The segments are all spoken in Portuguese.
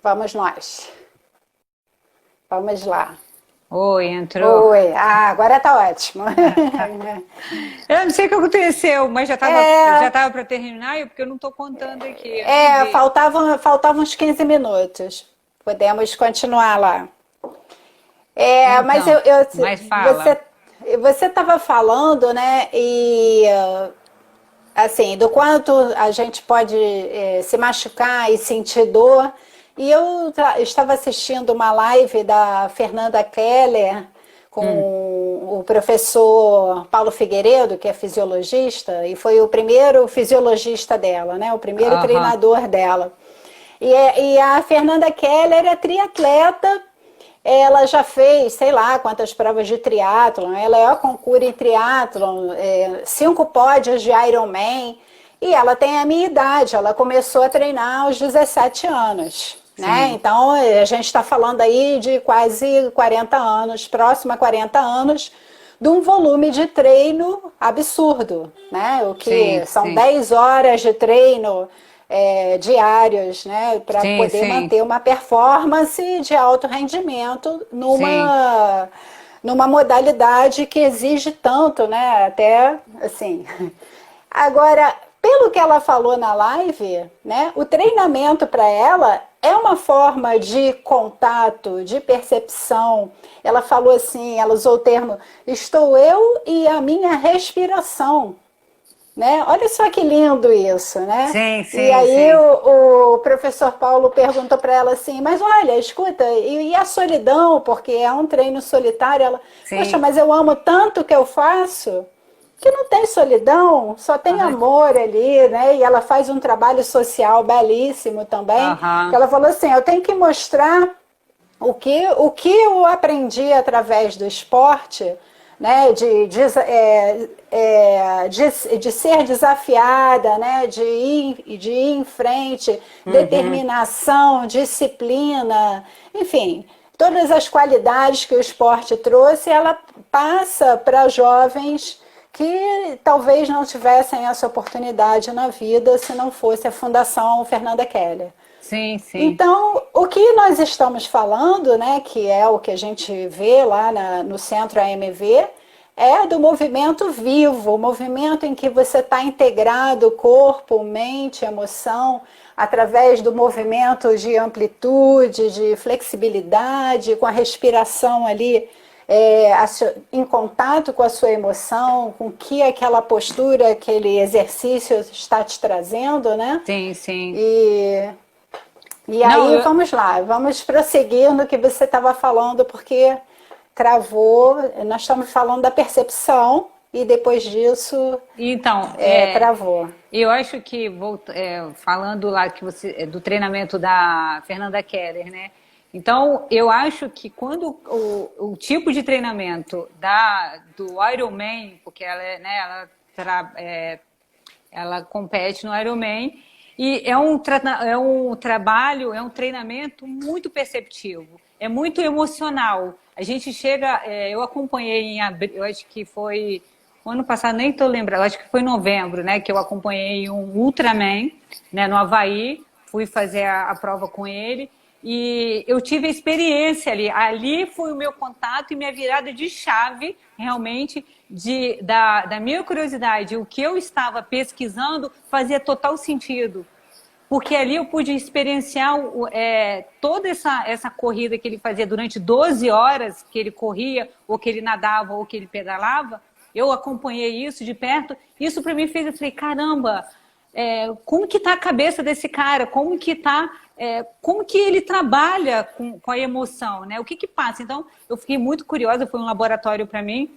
Vamos nós. Vamos lá. Oi, entrou. Oi. Ah, agora tá ótimo. Eu não sei o que aconteceu, mas já É, tava para terminar, porque eu não estou contando aqui, eu nem vi. faltavam uns 15 minutos. Podemos continuar lá. É, mas Então, mas fala. você você estava falando, né? E assim, do quanto a gente pode se machucar e sentir dor. E eu estava assistindo uma live da Fernanda Keller com Hum, o professor Paulo Figueiredo, que é fisiologista, e foi o primeiro fisiologista dela, né? O primeiro aham, treinador dela. E a Fernanda Keller é triatleta, ela já fez, sei lá, quantas provas de triatlon, ela é a concurso em triatlon, 5 pódios de Ironman, e ela tem a minha idade, ela começou a treinar aos 17 anos, né? sim, Então, a gente está falando aí de quase 40 anos, próximo a 40 anos, de um volume de treino absurdo, né? O que sim, são sim, 10 horas de treino diários, né, para sim, poder sim, manter uma performance de alto rendimento sim. numa modalidade que exige tanto, né, até assim. Agora, pelo que ela falou na live, né, o treinamento para ela é uma forma de contato, de percepção. Ela falou assim, ela usou o termo estou eu e a minha respiração, né? Olha só que lindo isso, né? Sim, E sim, aí sim, o professor Paulo perguntou para ela assim, mas olha, escuta, e a solidão, porque é um treino solitário, ela, poxa, sim. mas eu amo tanto o que eu faço, que não tem solidão, só tem Ai, amor ali, né? E ela faz um trabalho social belíssimo também, que aham, ela falou assim, eu tenho que mostrar o que eu aprendi através do esporte, né, de ser desafiada, né, de ir em frente, uhum. determinação, disciplina, enfim, todas as qualidades que o esporte trouxe, ela passa para jovens que talvez não tivessem essa oportunidade na vida se não fosse a Fundação Fernanda Keller. Sim, sim. Então, o que nós estamos falando, né, que é o que a gente vê lá no Centro AMV, é do movimento vivo, o movimento em que você está integrado corpo, mente, emoção, através do movimento de amplitude, de flexibilidade, com a respiração ali em contato com a sua emoção, com que aquela postura, aquele exercício está te trazendo, né? Sim, sim. E e Não, aí, vamos lá, vamos prosseguir no que você estava falando, porque travou. Nós estamos falando da percepção e depois disso então, travou. eu acho que, falando lá que você, do treinamento da Fernanda Keller, né? Então, eu acho que quando o tipo de treinamento do Ironman, porque ela, né, ela compete no Ironman, e é um trabalho, é um treinamento muito perceptivo, é muito emocional. A gente chega, eu acompanhei em abril, eu acho que foi o ano passado, nem estou lembrando, acho que foi em novembro, né, que eu acompanhei um Ultraman, né, no Havaí, fui fazer a prova com ele, e eu tive a experiência ali. Ali foi o meu contato e minha virada de chave, realmente, da minha curiosidade. O que eu estava pesquisando fazia total sentido. Porque ali eu pude experienciar toda essa corrida que ele fazia durante 12 horas, que ele corria, ou que ele nadava, ou que ele pedalava. Eu acompanhei isso de perto. Isso para mim fez, eu falei, caramba, como que está a cabeça desse cara? Como que ele trabalha com a emoção, né? O que passa? Então, eu fiquei muito curiosa, foi um laboratório para mim.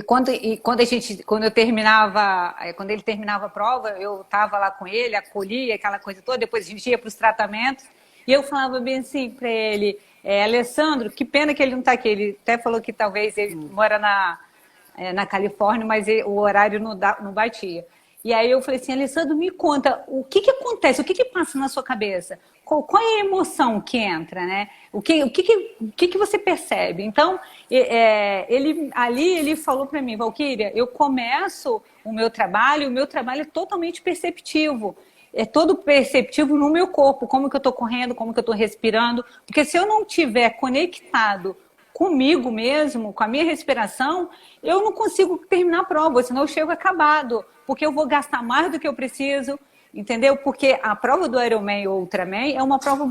Quando eu terminava, quando ele terminava a prova, eu estava lá com ele, acolhia aquela coisa toda, depois a gente ia para os tratamentos, e eu falava bem assim para ele, Alessandro, que pena que ele não está aqui, ele até falou que talvez ele mora na Califórnia, mas o horário não batia. E aí eu falei assim, Alessandro, me conta, o que acontece, o que passa na sua cabeça? Qual é a emoção que entra, né? O que você percebe? Então, ele falou para mim, Valquíria, eu começo o meu trabalho é totalmente perceptivo. é todo perceptivo no meu corpo, como que eu estou correndo, como que eu estou respirando, porque se eu não tiver conectado comigo mesmo, com a minha respiração, eu não consigo terminar a prova, senão eu chego acabado, porque eu vou gastar mais do que eu preciso, entendeu? Porque a prova do Ironman ou Ultraman é uma prova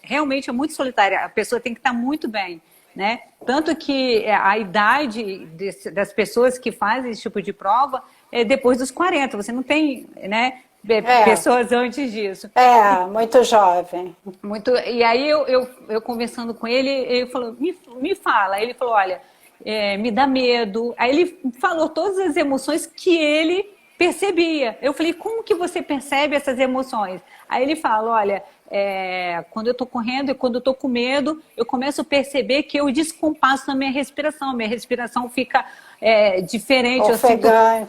realmente muito solitária, a pessoa tem que estar muito bem, né? Tanto que a idade das pessoas que fazem esse tipo de prova é depois dos 40, você não tem, né, pessoas antes disso. Muito jovem. E aí eu conversando com ele, ele falou, me fala. Ele falou, olha, me dá medo. Aí ele falou todas as emoções que ele percebia. Eu falei, como que você percebe essas emoções? Aí ele fala, olha, quando eu estou correndo e quando eu estou com medo, eu começo a perceber que eu descompasso na minha respiração fica diferente.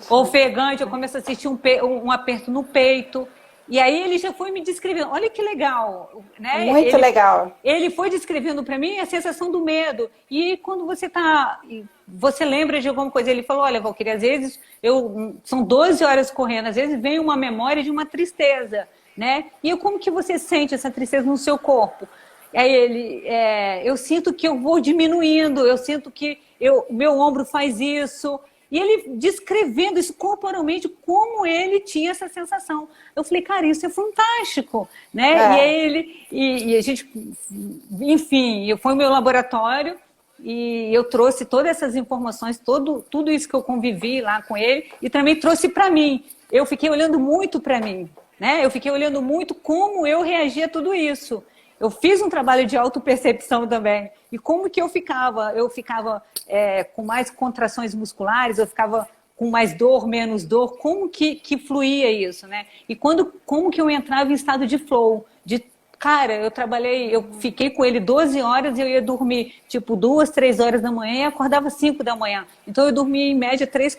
Ofegante, eu começo a sentir um aperto no peito. E aí ele já foi me descrevendo, olha que legal, né? Muito legal. Ele foi descrevendo para mim a sensação do medo. E quando você lembra de alguma coisa, ele falou, olha, Valquíria, às vezes são 12 horas correndo, às vezes vem uma memória de uma tristeza, né? E como que você sente essa tristeza no seu corpo? Aí eu sinto que eu vou diminuindo, eu sinto que meu ombro faz isso. E ele descrevendo isso corporalmente, como ele tinha essa sensação. Eu falei, cara, isso é fantástico, né? E aí e a gente, enfim, foi o meu laboratório e eu trouxe todas essas informações, tudo isso que eu convivi lá com ele e também trouxe para mim. Eu fiquei olhando muito para mim, né? Eu fiquei olhando muito como eu reagia a tudo isso. Eu fiz um trabalho de autopercepção também. E como que eu ficava? Eu ficava com mais contrações musculares, eu ficava com mais dor, menos dor. Como que fluía isso, né? E como que eu entrava em estado de flow? Cara, eu fiquei com ele 12 horas e eu ia dormir, tipo, 2, 3 horas da manhã e acordava 5 da manhã. Então eu dormia em média 3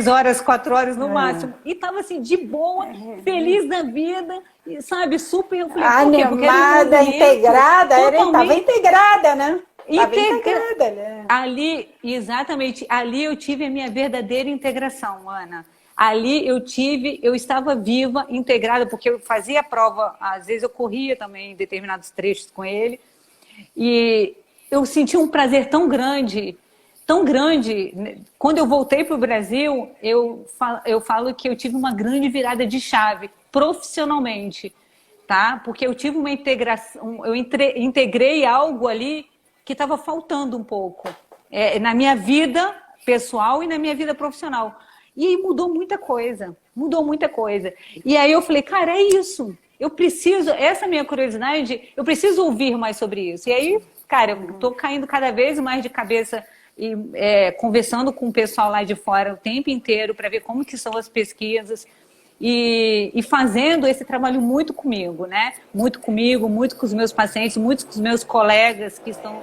horas, 4 horas no máximo. E tava assim, de boa, feliz da vida, e, sabe, super... Eu falei, animada, integrada, ela estava integrada, né? Integrada, né? Ali, exatamente, ali eu tive a minha verdadeira integração, Ana. Ali eu estava viva, integrada, porque eu fazia a prova, às vezes eu corria também em determinados trechos com ele, e eu senti um prazer tão grande. Quando eu voltei para o Brasil, eu falo que eu tive uma grande virada de chave, profissionalmente, tá? Porque eu tive uma integração, eu integrei algo ali que estava faltando um pouco, na minha vida pessoal e na minha vida profissional. E aí mudou muita coisa. E aí eu falei, cara, é isso. Essa minha curiosidade, eu preciso ouvir mais sobre isso. E aí, cara, eu tô caindo cada vez mais de cabeça e conversando com o pessoal lá de fora o tempo inteiro para ver como que são as pesquisas e fazendo esse trabalho muito comigo, né? Muito comigo, muito com os meus pacientes, muito com os meus colegas que estão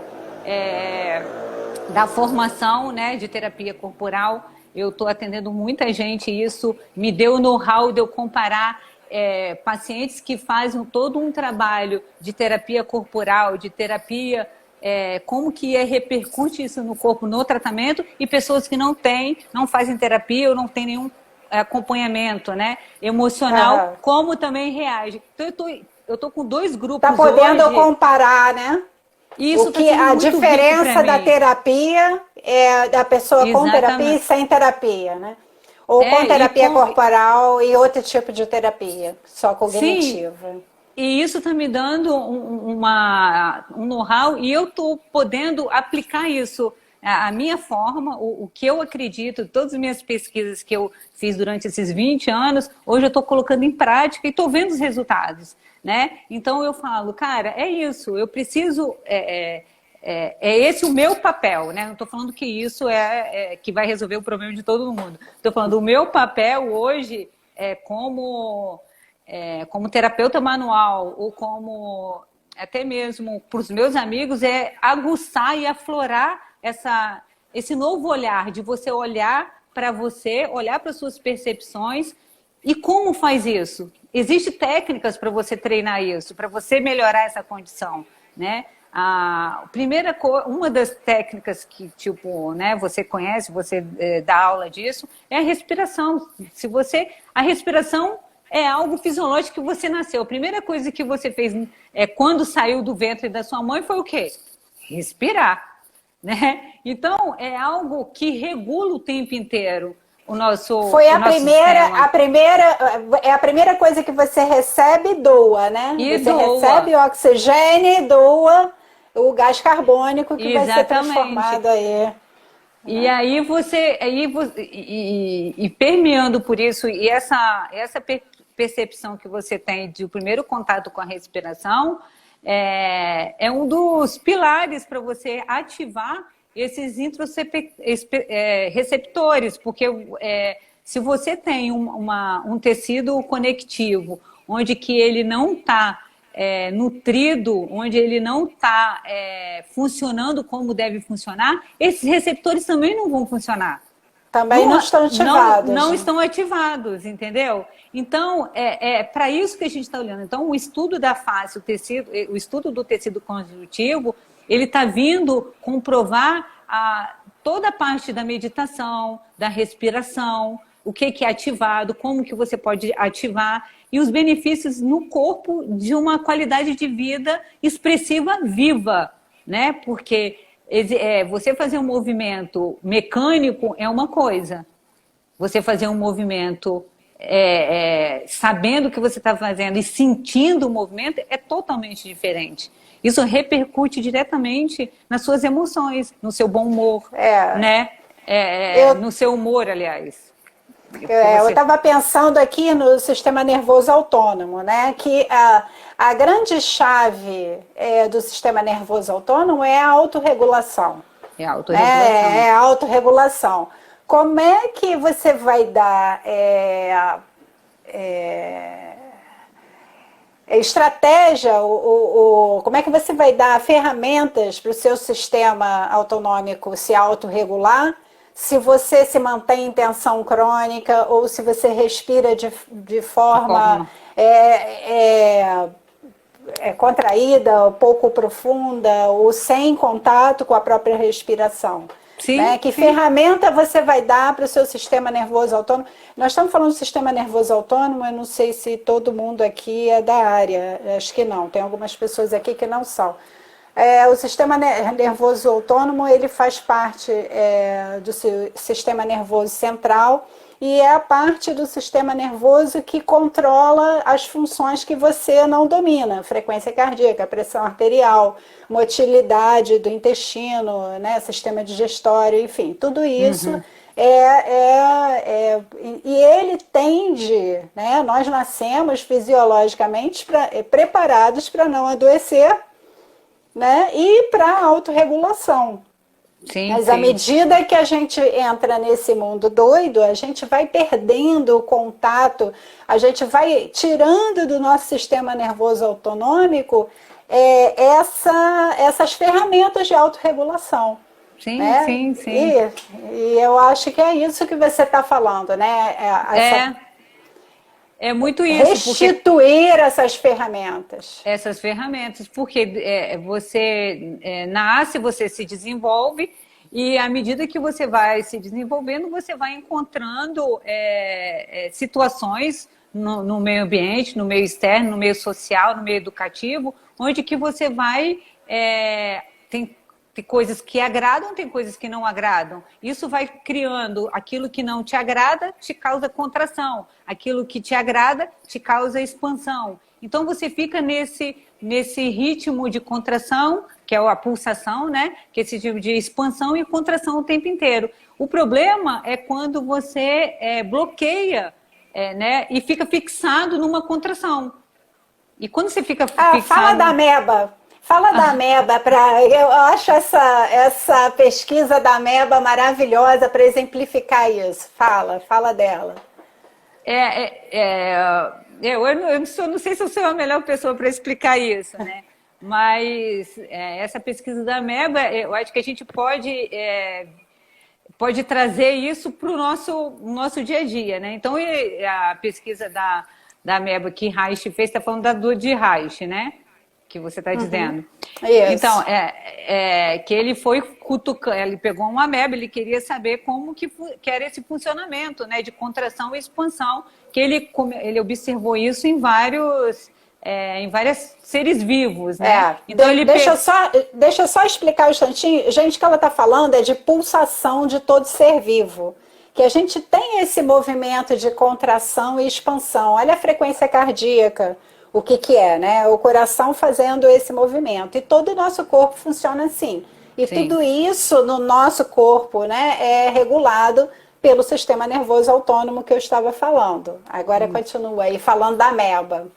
da formação, né, de terapia corporal. Eu estou atendendo muita gente e isso me deu o know-how de eu comparar pacientes que fazem todo um trabalho de terapia corporal, de terapia, como que repercute isso no corpo, no tratamento, e pessoas que não fazem terapia ou não têm nenhum acompanhamento, né, emocional, como também reage. Então eu tô com 2 grupos hoje. Está podendo comparar, né? Isso o que a diferença da terapia é da pessoa com terapia e sem terapia, né? Ou com terapia corporal e outro tipo de terapia, só cognitiva. Sim. E isso está me dando um know-how e eu estou podendo aplicar isso, a minha forma, o que eu acredito, todas as minhas pesquisas que eu fiz durante esses 20 anos, hoje eu estou colocando em prática e estou vendo os resultados, né? Então eu falo, cara, é isso, eu preciso, é esse o meu papel, né? Não estou falando que isso que vai resolver o problema de todo mundo. Estou falando, o meu papel hoje como terapeuta manual ou como até mesmo para os meus amigos é aguçar e aflorar esse novo olhar, de você olhar para você, olhar para suas percepções. E como faz isso? Existem técnicas para você treinar isso, para você melhorar essa condição, né? Uma das técnicas que, tipo, né, você conhece, você dá aula disso, é a respiração. A respiração é algo fisiológico que você nasceu. A primeira coisa que você fez quando saiu do ventre da sua mãe foi o quê? Respirar, né? Então, é algo que regula o tempo inteiro o nosso Foi o nosso sistema. a primeira coisa que você recebe e doa, né? E Você doa. recebe o oxigênio e doa o gás carbônico que vai ser Exatamente. transformado aí. E aí e permeando por isso, e essa percepção que você tem de o primeiro contato com a respiração é um dos pilares para você ativar esses receptores, porque se você tem um tecido conectivo, onde que ele não está nutrido, onde ele não está funcionando como deve funcionar, esses receptores também não vão funcionar. Também não estão ativados. Não estão ativados, entendeu? Então, para isso que a gente está olhando. Então, o estudo da face, o estudo do tecido conjuntivo, ele está vindo comprovar toda a parte da meditação, da respiração, o que é ativado, como que você pode ativar e os benefícios no corpo de uma qualidade de vida expressiva viva, né? Porque você fazer um movimento mecânico é uma coisa, você fazer um movimento sabendo o que você está fazendo e sentindo o movimento é totalmente diferente. Isso repercute diretamente nas suas emoções, no seu bom humor, né? No seu humor, aliás. Eu estava pensando aqui no sistema nervoso autônomo, né? Que a grande chave do sistema nervoso autônomo é a autorregulação. É a autorregulação. É a autorregulação. Como é que você vai dar estratégia, como é que você vai dar ferramentas para o seu sistema autonômico se autorregular, se você se mantém em tensão crônica ou se você respira de forma contraída, pouco profunda ou sem contato com a própria respiração? Sim, né? Que ferramenta você vai dar para o seu sistema nervoso autônomo? Nós estamos falando do sistema nervoso autônomo, eu não sei se todo mundo aqui é da área, acho que não, tem algumas pessoas aqui que não são. O sistema nervoso autônomo, ele faz parte do sistema nervoso central e é a parte do sistema nervoso que controla as funções que você não domina, frequência cardíaca, pressão arterial, motilidade do intestino, né, sistema digestório, enfim, tudo isso. E ele tende, né, nós nascemos fisiologicamente preparados para não adoecer, né, e para a autorregulação. Mas à medida que a gente entra nesse mundo doido, a gente vai perdendo o contato, a gente vai tirando do nosso sistema nervoso autonômico essas ferramentas de autorregulação. Sim, né? sim. E eu acho que é isso que você está falando, né? É muito isso. Restituir essas ferramentas. Essas ferramentas, porque você nasce, você se desenvolve, e à medida que você vai se desenvolvendo, você vai encontrando situações no meio ambiente, no meio externo, no meio social, no meio educativo, onde que você vai... Tem coisas que agradam, tem coisas que não agradam. Isso vai criando aquilo que não te agrada, te causa contração. Aquilo que te agrada, te causa expansão. Então você fica nesse ritmo de contração, que é a pulsação, né? Que é esse tipo de expansão e contração o tempo inteiro. O problema é quando você bloqueia, né? E fica fixado numa contração. E quando você fica fixado... Fala da ameba. Fala da ameba, eu acho essa pesquisa da ameba maravilhosa para exemplificar isso. Fala dela. Eu não sei se eu sou a melhor pessoa para explicar isso, né? Mas essa pesquisa da ameba, eu acho que a gente pode trazer isso para o nosso dia a dia, né? Então, a pesquisa da ameba que Reich fez, está falando da dor de Reich, né? que você está dizendo. Isso. Então, que ele foi cutucando, ele pegou uma ameba, ele queria saber como que era esse funcionamento, né, de contração e expansão, que ele observou isso em vários seres vivos, né? Então, deixa eu só explicar um instantinho. Gente, o que ela está falando é de pulsação de todo ser vivo. Que a gente tem esse movimento de contração e expansão. Olha a frequência cardíaca, o que é, né? O coração fazendo esse movimento. E todo o nosso corpo funciona assim. E Sim. tudo isso no nosso corpo, né, é regulado pelo sistema nervoso autônomo que eu estava falando. Agora continua aí falando da ameba.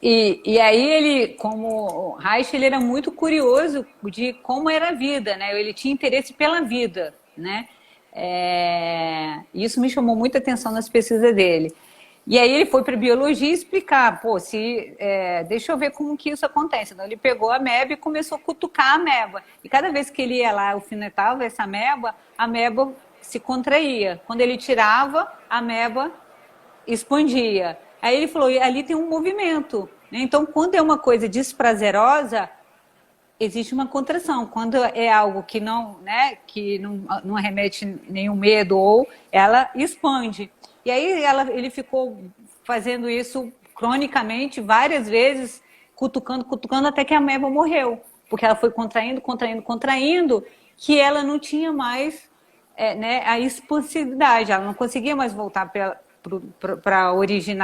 E aí ele, como o Reich, ele era muito curioso de como era a vida, né? Ele tinha interesse pela vida, né? Isso me chamou muita atenção nas pesquisas dele. E aí ele foi para biologia explicar, deixa eu ver como que isso acontece. Então ele pegou a ameba e começou a cutucar a ameba. E cada vez que ele ia lá, alfinetava essa ameba, a ameba se contraía. Quando ele tirava, a ameba expandia. Aí ele falou, ali tem um movimento, né? Então, quando é uma coisa desprazerosa, existe uma contração. Quando é algo que não remete nenhum medo, ou ela expande. E aí ele ficou fazendo isso cronicamente, várias vezes, cutucando, até que a ameba morreu. Porque ela foi contraindo, que ela não tinha mais a expansividade, ela não conseguia mais voltar para a origem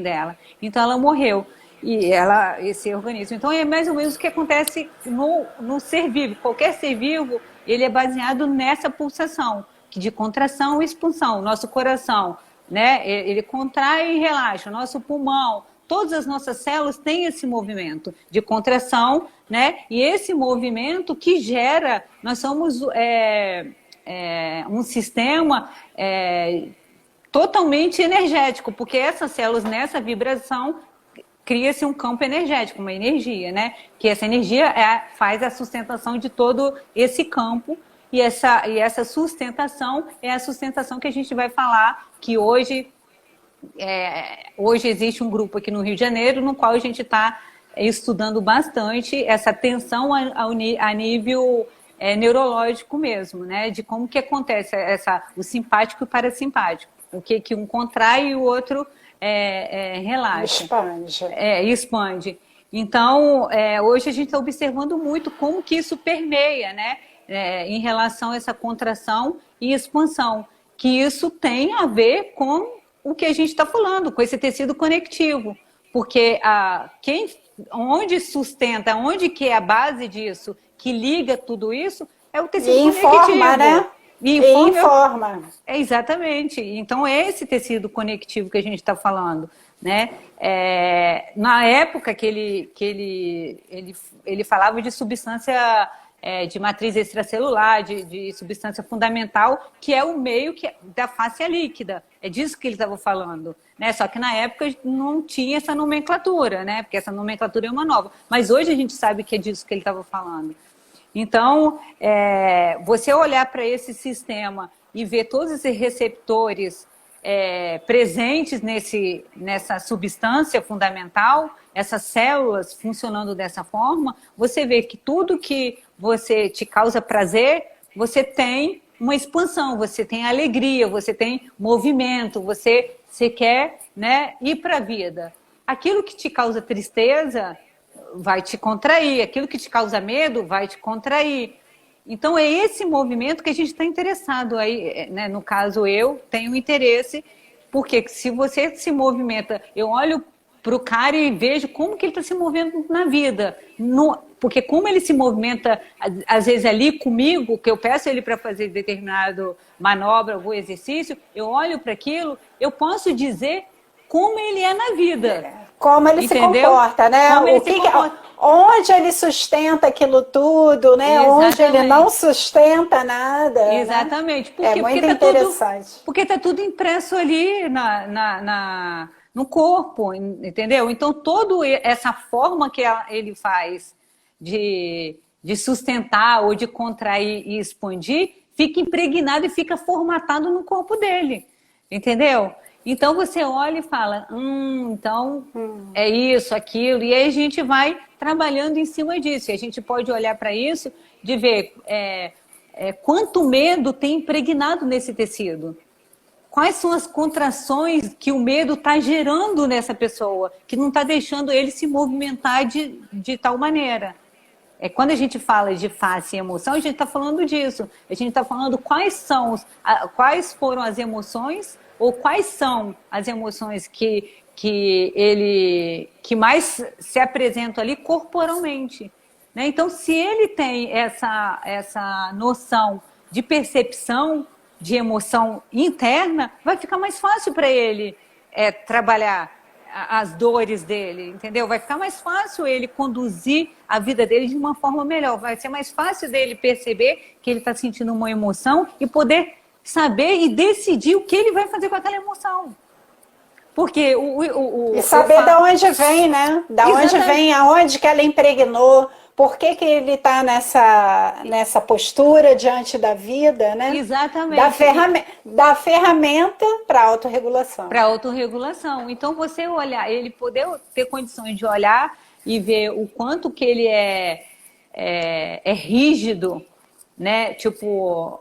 dela. Então ela morreu. E esse organismo. Então é mais ou menos o que acontece no ser vivo. Qualquer ser vivo, ele é baseado nessa pulsação, de contração e expansão. Nosso coração, né, ele contrai e relaxa. Nosso pulmão, todas as nossas células têm esse movimento de contração, né? E esse movimento que gera, nós somos um sistema totalmente energético, porque essas células, nessa vibração, cria-se um campo energético, uma energia, né? Que essa energia faz a sustentação de todo esse campo, e essa sustentação é a sustentação que a gente vai falar, que hoje existe um grupo aqui no Rio de Janeiro, no qual a gente está estudando bastante essa tensão a nível neurológico mesmo, né? De como que acontece o simpático e o parasimpático. O que um contrai e o outro relaxa. Expande. Então, hoje a gente está observando muito como que isso permeia, né? Em relação a essa contração e expansão. Que isso tem a ver com o que a gente está falando, com esse tecido conectivo. Porque onde sustenta, onde que é a base disso, que liga tudo isso, é o tecido conectivo. Informa, né? Informa. Exatamente. Então, é esse tecido conectivo que a gente está falando, né? Na época que ele falava de substância de matriz extracelular, de substância fundamental, que é o meio da fáscia líquida. É disso que ele estava falando, né? Só que na época não tinha essa nomenclatura, né? Porque essa nomenclatura é uma nova. Mas hoje a gente sabe que é disso que ele estava falando. Então, você olhar para esse sistema e ver todos esses receptores presentes nessa substância fundamental, essas células funcionando dessa forma, você vê que tudo que você te causa prazer, você tem uma expansão, você tem alegria, você tem movimento, você quer, né, ir para a vida. Aquilo que te causa tristeza vai te contrair, aquilo que te causa medo vai te contrair. Então é esse movimento que a gente está interessado aí, né? No caso eu tenho interesse, porque se você se movimenta, eu olho para o cara e vejo como que ele está se movendo na vida, porque como ele se movimenta às vezes ali comigo, que eu peço ele para fazer determinado manobra, algum exercício, eu olho para aquilo, eu posso dizer como ele é na vida. Como ele se comporta, né? Onde ele sustenta aquilo tudo, né? Exatamente. Onde ele não sustenta nada. Exatamente. Né? É muito interessante. Porque está tudo impresso ali no corpo, entendeu? Então, toda essa forma que ele faz de sustentar ou de contrair e expandir, fica impregnado e fica formatado no corpo dele, entendeu? Então você olha e fala, então é isso, aquilo, e aí a gente vai trabalhando em cima disso. E a gente pode olhar para isso de ver quanto medo tem impregnado nesse tecido. Quais são as contrações que o medo está gerando nessa pessoa, que não está deixando ele se movimentar de tal maneira. Quando a gente fala de face e emoção, a gente está falando disso. A gente está falando quais foram as emoções, ou quais são as emoções que mais se apresentam ali corporalmente. Né? Então, se ele tem essa noção de percepção, de emoção interna, vai ficar mais fácil para ele trabalhar as dores dele, entendeu? Vai ficar mais fácil ele conduzir a vida dele de uma forma melhor. Vai ser mais fácil dele perceber que ele está sentindo uma emoção e poder saber e decidir o que ele vai fazer com aquela emoção. Porque e saber de onde vem, né? Da onde vem, aonde que ela impregnou, por que ele está nessa postura diante da vida, né? Exatamente. Da ferramenta para a autorregulação. Para a autorregulação. Então, você olhar, ele poder ter condições de olhar e ver o quanto que ele é rígido, né? Tipo,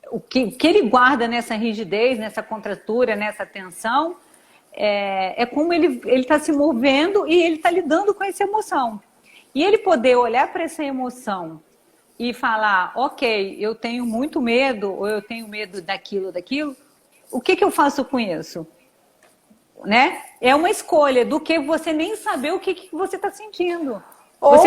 o que ele guarda nessa rigidez, nessa contratura, nessa tensão, como ele está se movendo e ele está lidando com essa emoção. E ele poder olhar para essa emoção e falar, ok, eu tenho muito medo, ou eu tenho medo daquilo, o que eu faço com isso? Né? É uma escolha do que você nem saber o que você está sentindo. Ou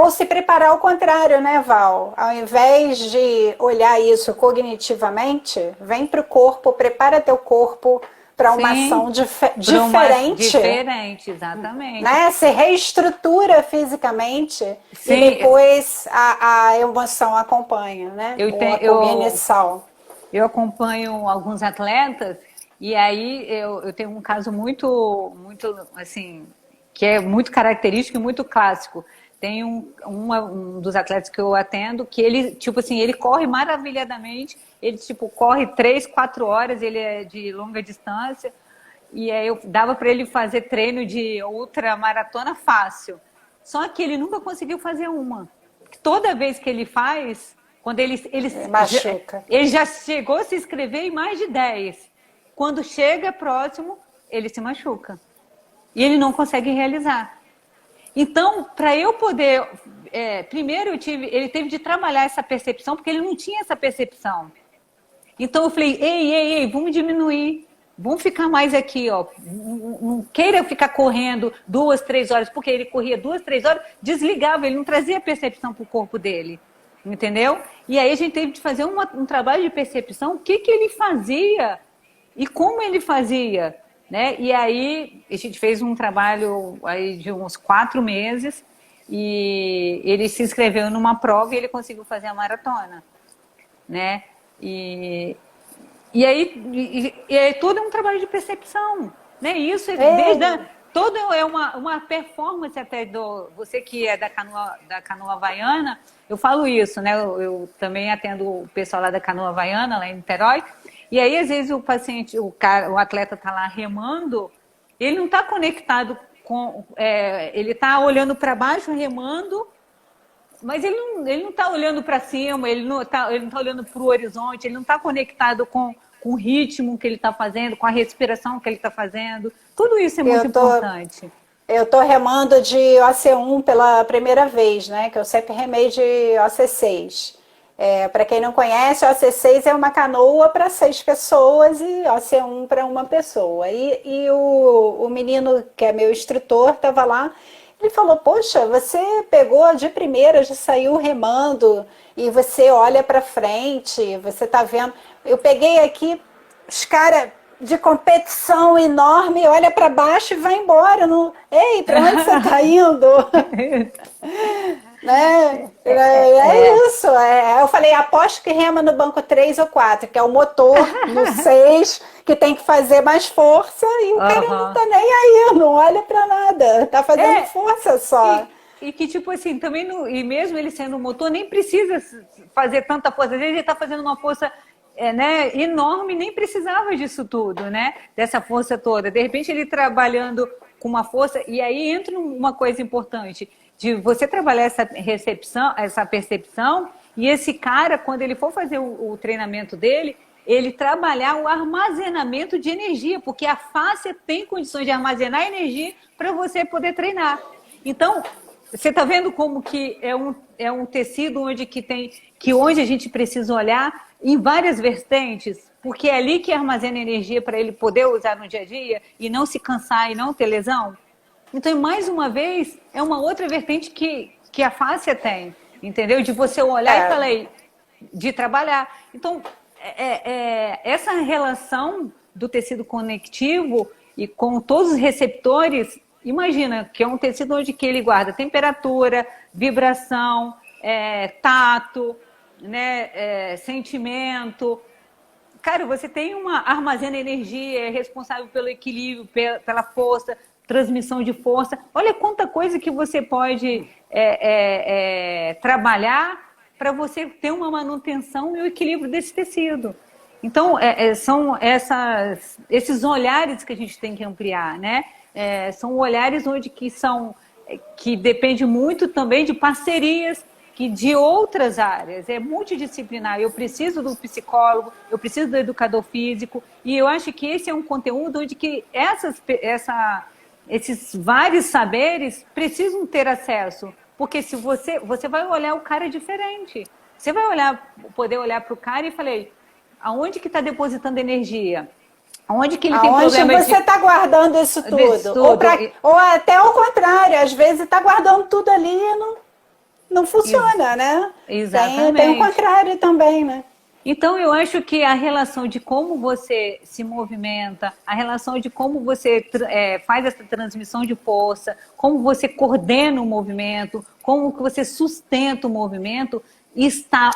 se preparar ao contrário, né, Val? Ao invés de olhar isso cognitivamente, vem para o corpo, prepara teu corpo para uma ação diferente. Diferente, exatamente. Né? Se reestrutura fisicamente e depois a emoção acompanha, né? A cognição. Eu acompanho alguns atletas e aí eu tenho um caso muito assim, que é muito característico e muito clássico. Tem um dos atletas que eu atendo que ele, tipo assim, ele corre maravilhadamente, ele tipo corre 3, 4 horas, ele é de longa distância, e aí eu dava para ele fazer treino de ultramaratona fácil. Só que ele nunca conseguiu fazer uma. Toda vez que ele faz, quando ele machuca. Ele já chegou a se inscrever em mais de 10. Quando chega próximo, ele se machuca. E ele não consegue realizar. Então, para eu poder... primeiro, ele teve de trabalhar essa percepção, porque ele não tinha essa percepção. Então, eu falei, ei, vamos diminuir. Vamos ficar mais aqui, ó. Não queira ficar correndo 2, 3 horas, porque ele corria 2, 3 horas, desligava, ele não trazia percepção para o corpo dele. Entendeu? E aí a gente teve de fazer um trabalho de percepção, o que ele fazia e como ele fazia. Né? E aí a gente fez um trabalho aí de uns 4 meses e ele se inscreveu numa prova e ele conseguiu fazer a maratona, né? E aí tudo é um trabalho de percepção, né? Isso todo é uma performance até você que é da canoa havaiana, eu falo isso, né? Eu também atendo o pessoal lá da canoa havaiana, lá em Niterói. E aí, às vezes, o atleta está lá remando, ele não está conectado com... ele está olhando para baixo, remando, mas ele não está olhando para cima, ele não está olhando para o horizonte, ele não está conectado com o ritmo que ele está fazendo, com a respiração que ele está fazendo. Tudo isso é muito importante. Eu estou remando de OC1 pela primeira vez, né? Que eu sempre remei de OC6. Para quem não conhece, o OC6 é uma canoa para 6 pessoas e OC1 para uma pessoa. E o menino, que é meu instrutor, estava lá, ele falou, poxa, você pegou de primeira, já saiu remando e você olha para frente, você está vendo... Eu peguei aqui, os caras de competição enorme, olha para baixo e vai embora. Não... Ei, para onde você está indo? Né? Isso. Eu falei, aposto que rema no banco 3 ou 4, que é o motor no 6, que tem que fazer mais força, e o cara não tá nem aí, não olha pra nada, tá fazendo força só. E que, tipo assim, também, e mesmo ele sendo motor, nem precisa fazer tanta força. Às vezes ele tá fazendo uma força né, enorme, nem precisava disso tudo, né? Dessa força toda. De repente ele trabalhando com uma força, e aí entra uma coisa importante, de você trabalhar essa percepção, e esse cara, quando ele for fazer o treinamento dele, ele trabalhar o armazenamento de energia, porque a fáscia tem condições de armazenar energia para você poder treinar. Então, você está vendo como que é um tecido onde a gente precisa olhar em várias vertentes, porque é ali que armazena energia para ele poder usar no dia a dia e não se cansar e não ter lesão. Então, mais uma vez, é uma outra vertente que a fáscia tem, entendeu? De você olhar e falar, de trabalhar. Então, essa relação do tecido conectivo e com todos os receptores, imagina que é um tecido onde que ele guarda temperatura, vibração, tato, né, sentimento. Cara, você tem armazena energia, é responsável pelo equilíbrio, pela força, transmissão de força. Olha quanta coisa que você pode trabalhar para você ter uma manutenção e o equilíbrio desse tecido. Então, são esses olhares que a gente tem que ampliar, né? São olhares que depende muito também de parcerias de outras áreas, é multidisciplinar. Eu preciso do psicólogo, eu preciso do educador físico, e eu acho que esse é um conteúdo onde que esses vários saberes precisam ter acesso, porque se você vai olhar o cara diferente, você vai poder olhar para o cara e falar, aonde que está depositando energia? Aonde que ele tem problema? Onde você está guardando isso tudo? Ou até ao contrário, às vezes está guardando tudo ali e não funciona, né? Exatamente. Tem o contrário também, né? Então, eu acho que a relação de como você se movimenta, a relação de como você faz essa transmissão de força, como você coordena o movimento, como que você sustenta o movimento,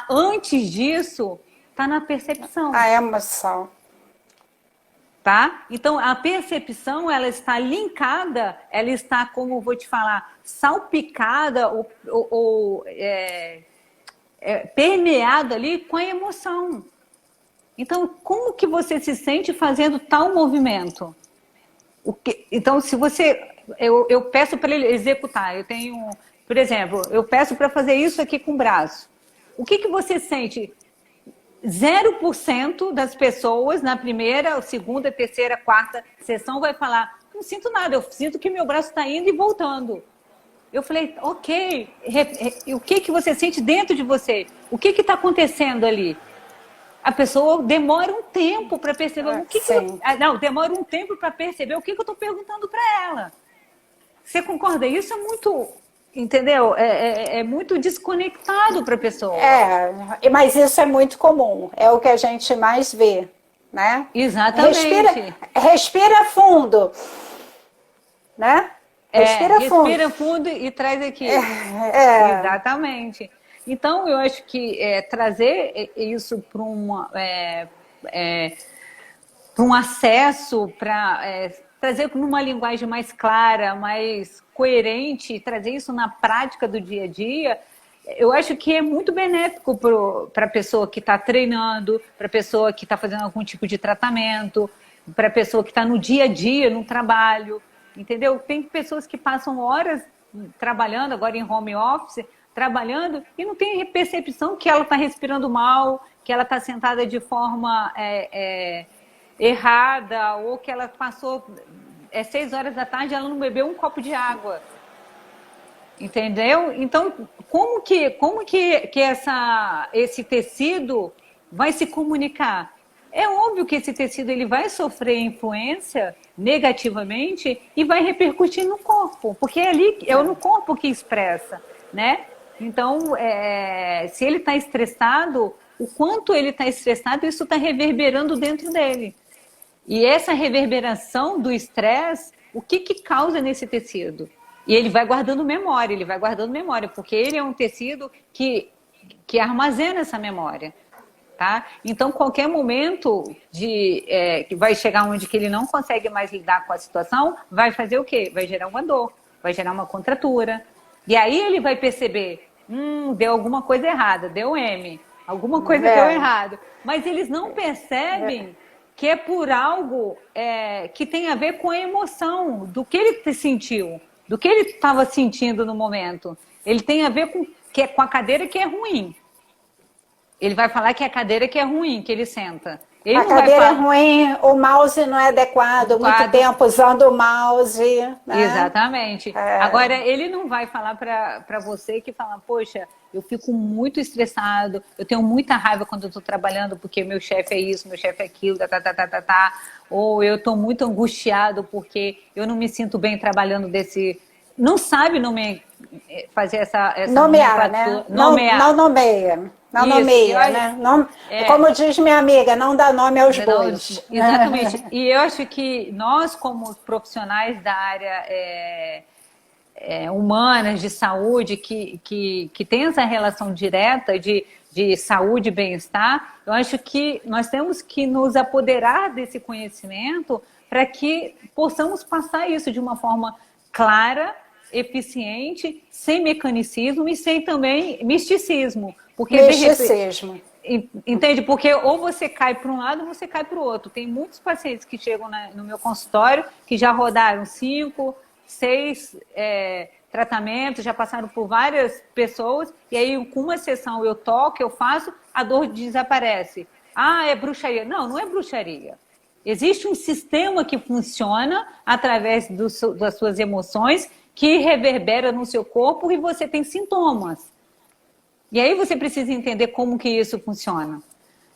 antes disso, está na percepção. A emoção. Tá? Então, a percepção, ela está linkada, ela está, como eu vou te falar, salpicada ou permeada ali com a emoção. Então, como que você se sente fazendo tal movimento? Então, se você... Eu peço para ele executar. Eu tenho, por exemplo, eu peço para fazer isso aqui com o braço. O que você sente? 0% das pessoas na primeira, segunda, terceira, quarta sessão vai falar, não sinto nada, eu sinto que meu braço está indo e voltando. Eu falei, ok, o que você sente dentro de você? O que está acontecendo ali? A pessoa demora um tempo para perceber demora um tempo para perceber o que eu estou perguntando para ela. Você concorda? Isso é muito... Entendeu? É muito desconectado para a pessoa. Mas isso é muito comum. É o que a gente mais vê, né? Exatamente. Respira fundo, né? Respira fundo e traz aqui. Exatamente. Então, eu acho que trazer isso para um acesso, para trazer numa linguagem mais clara, mais coerente, trazer isso na prática do dia a dia, eu acho que é muito benéfico para a pessoa que está treinando, para a pessoa que está fazendo algum tipo de tratamento, para a pessoa que está no dia a dia, no trabalho, entendeu? Tem pessoas que passam horas trabalhando, agora em home office, trabalhando, e não tem percepção que ela está respirando mal, que ela está sentada de forma errada, ou que ela passou 6 horas da tarde e ela não bebeu um copo de água. Entendeu? Então, como que esse tecido vai se comunicar? É óbvio que esse tecido ele vai sofrer influência negativamente e vai repercutir no corpo, porque é no corpo que expressa, né? Então, se ele está estressado, o quanto ele está estressado, isso está reverberando dentro dele. E essa reverberação do estresse, o que causa nesse tecido? E ele vai guardando memória, porque ele é um tecido que armazena essa memória. Tá? Então, qualquer momento que vai chegar onde que ele não consegue mais lidar com a situação, vai fazer o quê? Vai gerar uma dor, vai gerar uma contratura. E aí ele vai perceber, deu alguma coisa errada, deu M. alguma coisa deu errado. Mas eles não percebem que é por algo que tem a ver com a emoção do que ele sentiu, do que ele estava sentindo no momento. Ele tem a ver com a cadeira que é ruim. Ele vai falar que é a cadeira que é ruim, que ele senta. Ele a cadeira é ruim, o mouse não é adequado, muito tempo usando o mouse. Né? Exatamente. Agora, ele não vai falar para você que fala, poxa, eu fico muito estressado, eu tenho muita raiva quando eu estou trabalhando porque meu chefe é isso, meu chefe é aquilo, ou eu estou muito angustiado porque eu não me sinto bem trabalhando desse... Não sabe fazer essa nomear, né? Nomear. Não nomeia. Não nomeia, né? Não, como diz minha amiga, não dá nome aos bois. Exatamente. E eu acho que nós, como profissionais da área humanas, de saúde, que tem essa relação direta de saúde e bem-estar, eu acho que nós temos que nos apoderar desse conhecimento para que possamos passar isso de uma forma clara, eficiente, sem mecanicismo e sem também misticismo. Porque, misticismo. Entende? Porque ou você cai para um lado ou você cai para o outro. Tem muitos pacientes que chegam no meu consultório que já rodaram 5, 6 tratamentos, já passaram por várias pessoas, e aí com uma sessão eu toco, eu faço, a dor desaparece. Ah, é bruxaria. Não, não é bruxaria. Existe um sistema que funciona através das suas emoções, que reverbera no seu corpo e você tem sintomas. E aí você precisa entender como que isso funciona,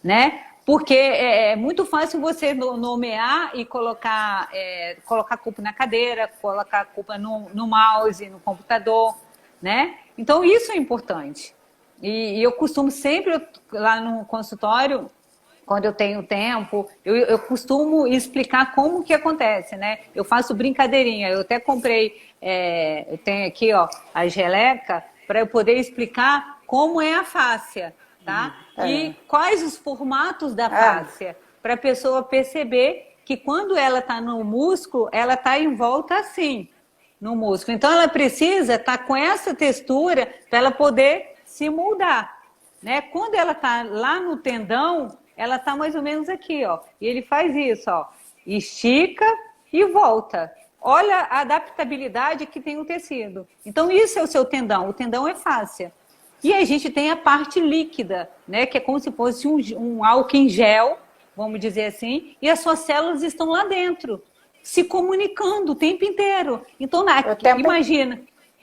né? Porque é muito fácil você nomear e colocar a culpa na cadeira, colocar a culpa no mouse, no computador, né? Então isso é importante. E eu costumo sempre, lá no consultório, quando eu tenho tempo, eu costumo explicar como que acontece, né? Eu faço brincadeirinha, eu até comprei, eu tenho aqui, ó, a geleca, para eu poder explicar como é a fáscia, tá? E quais os formatos da fáscia, para a pessoa perceber que quando ela está no músculo, ela está em volta assim, no músculo. Então ela precisa estar com essa textura para ela poder se moldar, né? Quando ela está lá no tendão, ela está mais ou menos aqui, ó. E ele faz isso, ó. Estica e volta. Olha a adaptabilidade que tem o tecido. Então, isso é o seu tendão. O tendão é fáscia. E a gente tem a parte líquida, né? Que é como se fosse um álcool em gel, vamos dizer assim, e as suas células estão lá dentro, se comunicando o tempo inteiro. Então,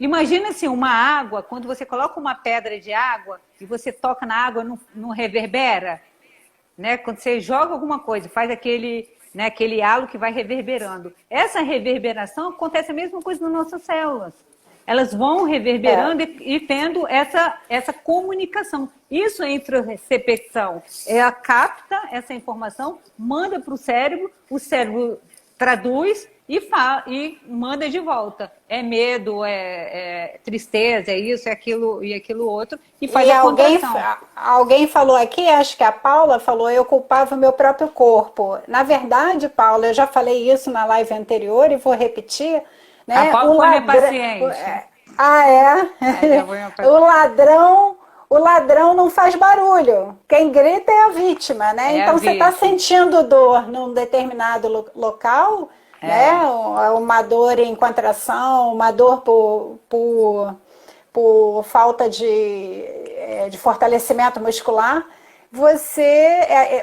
imagina assim, uma água, quando você coloca uma pedra de água e você toca na água, não reverbera? Né? Quando você joga alguma coisa, faz aquele halo que vai reverberando. Essa reverberação acontece a mesma coisa nas nossas células. Elas vão reverberando e tendo essa comunicação. Isso é introcepção. Ela capta essa informação, manda para o cérebro traduz e manda de volta. É medo, é tristeza, é isso, é aquilo e aquilo outro. E faz a contração. Alguém falou aqui, acho que a Paula falou, eu culpava o meu próprio corpo. Na verdade, Paula, eu já falei isso na live anterior e vou repetir. Né? A Paula é paciente. O ladrão não faz barulho. Quem grita é a vítima, né? Então você está sentindo dor num determinado local, né? Uma dor em contração, uma dor por falta de fortalecimento muscular.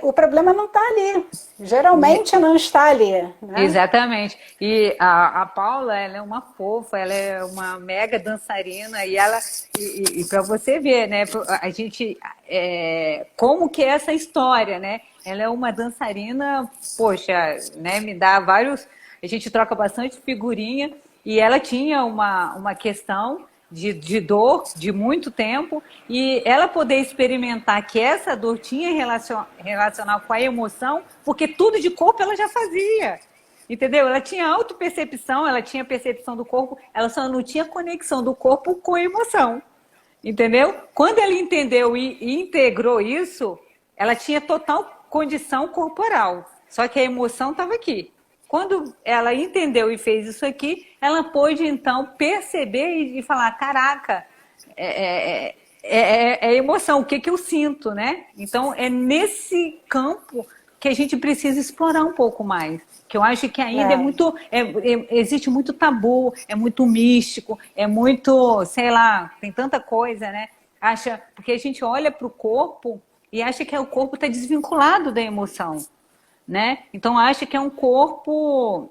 O problema não está ali. Geralmente não está ali. Né? Exatamente. E a Paula, ela é uma fofa, ela é uma mega dançarina e para você ver, né? A gente como que é essa história, né? Ela é uma dançarina, poxa, né? Me dá vários. A gente troca bastante figurinha e ela tinha uma questão de dor de muito tempo e ela poder experimentar que essa dor tinha relacional com a emoção, porque tudo de corpo ela já fazia, entendeu? Ela tinha autopercepção, ela tinha percepção do corpo, ela só não tinha conexão do corpo com a emoção, entendeu? Quando ela entendeu e integrou isso, ela tinha total condição corporal, só que a emoção estava aqui. Quando ela entendeu e fez isso aqui, ela pôde, então, perceber e falar, caraca, é emoção, o que que eu sinto, né? Então, é nesse campo que a gente precisa explorar um pouco mais. Que eu acho que ainda É. existe muito tabu, é muito místico, é muito, sei lá, tem tanta coisa, né? Porque a gente olha para o corpo e acha que o corpo está desvinculado da emoção, né? Então acha que é um corpo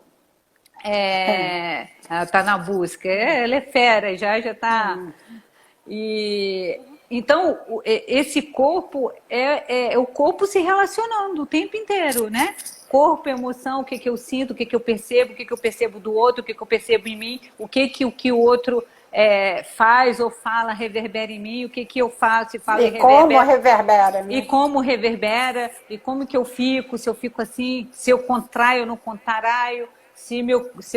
ela tá na busca, ela é fera, já tá. E então esse corpo é o corpo se relacionando o tempo inteiro, né? Corpo, emoção, o que que eu sinto, o que que eu percebo do outro, o que que eu percebo em mim, o que o outro faz ou fala reverbera em mim, o que que eu faço e falo e E como reverbera. reverbera, E né? como reverbera, e como que eu fico, se eu fico assim, se eu contraio ou não contraio, se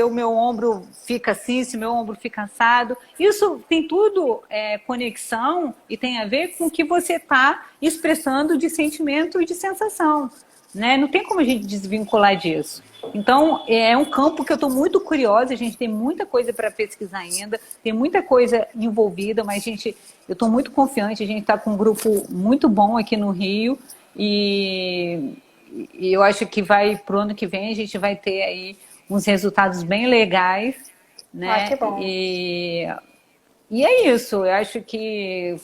o meu ombro fica assim, se o meu ombro fica cansado. Isso tem tudo conexão e tem a ver com o que você está expressando de sentimento e de sensação. Né? Não tem como a gente desvincular disso. Então, é um campo que eu estou muito curiosa, a gente tem muita coisa para pesquisar ainda, tem muita coisa envolvida, mas eu estou muito confiante, a gente está com um grupo muito bom aqui no Rio e eu acho que para o ano que vem a gente vai ter aí uns resultados bem legais, Ah, que né? bom. E é isso, eu acho que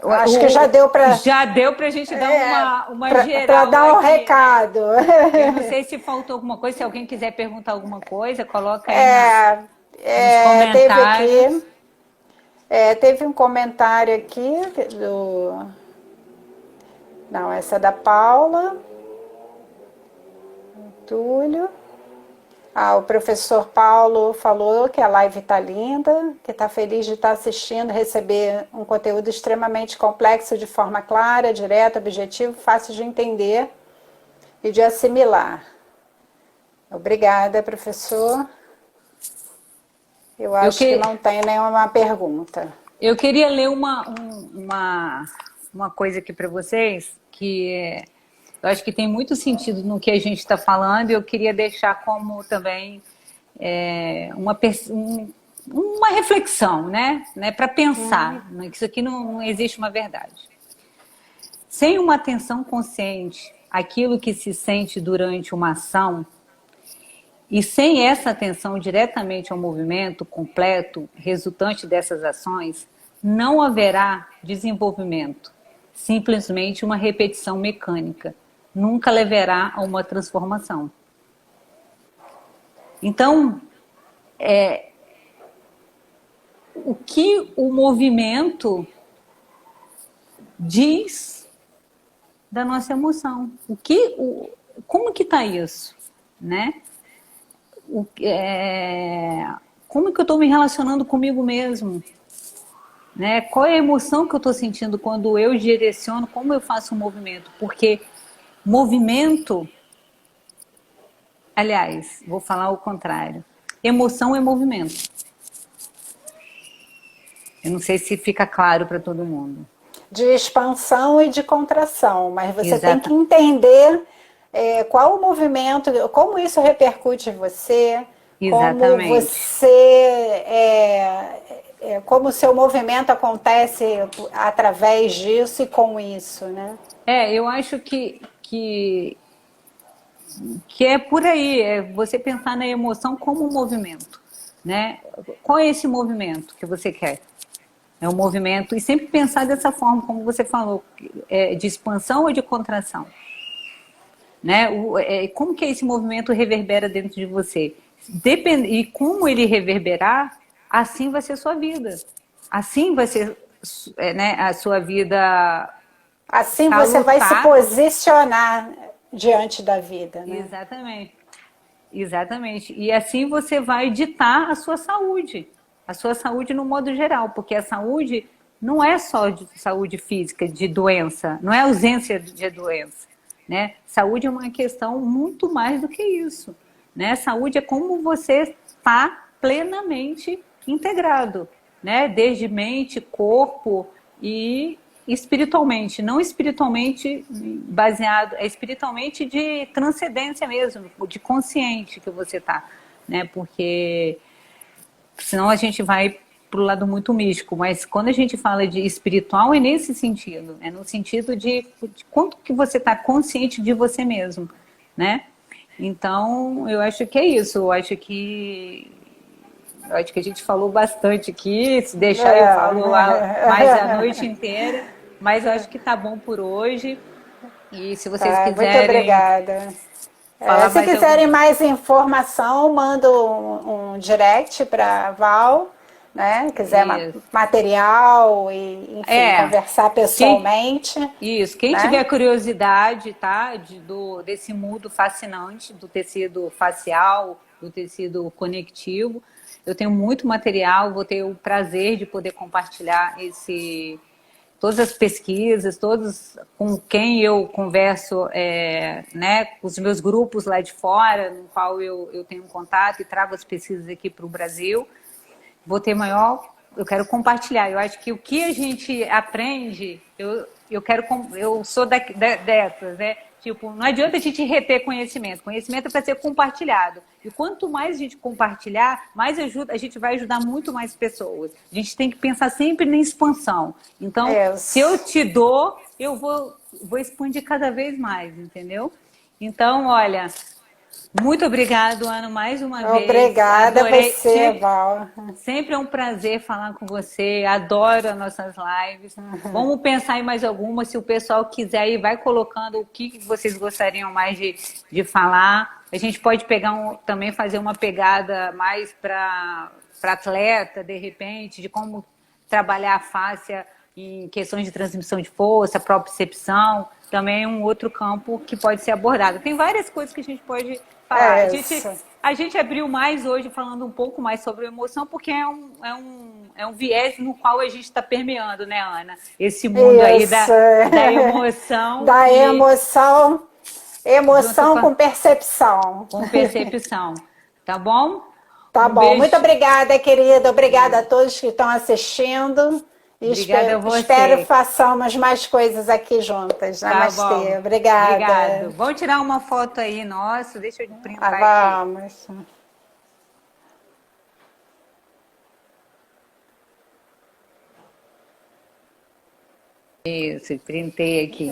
Acho que já deu para já deu para a gente dar uma para geral dar um aqui, né? recado. Eu não sei se faltou alguma coisa, se alguém quiser perguntar alguma coisa, coloca aí É, nos teve comentários. aqui, teve um comentário aqui do. Não, essa é da Paula, Túlio. O professor Paulo falou que a live está linda, que está feliz de estar assistindo, receber um conteúdo extremamente complexo de forma clara, direta, objetiva, fácil de entender e de assimilar. Obrigada, professor. Eu Eu, acho que que, não tem nenhuma pergunta. eu queria ler uma coisa aqui para vocês, eu acho que tem muito sentido no que a gente está falando, e eu queria deixar como também uma reflexão, né, para pensar. Né, que isso aqui não existe uma verdade. Sem uma atenção consciente àquilo que se sente durante uma ação, e sem essa atenção diretamente ao movimento completo resultante dessas ações, não haverá desenvolvimento, simplesmente uma repetição mecânica. Nunca levará a uma transformação. Então, o que o movimento diz da nossa emoção? Como que está isso, né? Como que eu estou me relacionando comigo mesmo? Né? Qual é a emoção que eu estou sentindo quando eu direciono, como eu faço um movimento? Porque movimento, aliás, vou falar o contrário. Emoção é movimento. Eu não sei se fica claro para todo mundo. De expansão e de contração, mas você tem que Exata. entender qual o movimento, como isso repercute em você, como Exatamente. você, como o seu movimento acontece através disso e com isso, né? Eu acho que é por aí, é você pensar na emoção como um movimento, né? Qual é esse movimento que você quer? É um movimento, e sempre pensar dessa forma, como você falou, de expansão ou de contração, né? Como que esse movimento reverbera dentro de você? E como ele reverberar, assim vai ser a sua vida. Assim vai ser, né, a sua vida Assim você vai se salutar. posicionar diante da vida, né? Exatamente. Exatamente. E assim você vai ditar a sua saúde no modo geral, porque a saúde não é só de saúde física, de doença, não é ausência de doença, né? Saúde é uma questão muito mais do que isso, né? Saúde é como você está plenamente integrado, né? Desde mente, corpo e espiritualmente, não espiritualmente baseado, é espiritualmente de transcendência mesmo, de consciente que você tá, né? Porque senão a gente vai para o lado muito místico, mas quando a gente fala de espiritual é nesse sentido, é no sentido de quanto que você está consciente de você mesmo, né? Então, eu acho que é isso, eu acho que a gente falou bastante aqui, se deixar eu falo mais a noite inteira, mas eu acho que tá bom por hoje. E se vocês Tá, muito quiserem obrigada. falar Se mais algum... quiserem mais informação, manda um direct para Val, né? Quiser Isso. material e, enfim, É, conversar quem, pessoalmente, isso, quem né? tiver curiosidade, tá, desse mundo fascinante do tecido facial, do tecido conectivo, eu tenho muito material, vou ter o prazer de poder compartilhar todas as pesquisas, todos com quem eu converso, né, com os meus grupos lá de fora, no qual eu tenho contato e trago as pesquisas aqui para o Brasil. Vou ter maior, eu quero compartilhar. Eu acho que o que a gente aprende, eu sou dessas, né? Tipo, não adianta a gente reter conhecimento. Conhecimento é para ser compartilhado. E quanto mais a gente compartilhar, mais a gente vai ajudar muito mais pessoas. A gente tem que pensar sempre na expansão. Então, É, se eu te dou, eu vou expandir cada vez mais, entendeu? Então, olha, muito obrigado, Ana, mais uma vez. obrigada a Adorei. você, Val. Sempre é um prazer falar com você. Adoro as nossas lives. Vamos pensar em mais alguma. Se o pessoal quiser aí, vai colocando o que vocês gostariam mais de falar. A gente pode pegar também fazer uma pegada mais para atleta, de repente, de como trabalhar a fáscia em questões de transmissão de força, propriocepção, também é um outro campo que pode ser abordado. Tem várias coisas que a gente pode falar. Isso. A gente abriu mais hoje falando um pouco mais sobre emoção, porque é um viés no qual a gente está permeando, né, Ana? Esse mundo aí Isso. da emoção Da e emoção, junto emoção com percepção. com percepção. Tá bom? Tá Um bom, muito beijo. obrigada, querida. Obrigada a todos que estão assistindo. E Obrigada a espero que você. façamos mais coisas aqui juntas. Tá Namastê. bom. Obrigada. Obrigado. Vamos tirar uma foto aí, nossa, deixa eu printar aqui. Vamos. Isso, printei aqui.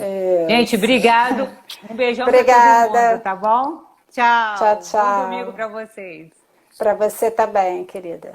Gente, obrigado. Um beijão para todo mundo, Obrigada. tá bom? Tchau, Tchau. Bom domingo tchau. para vocês. Para você também, querida.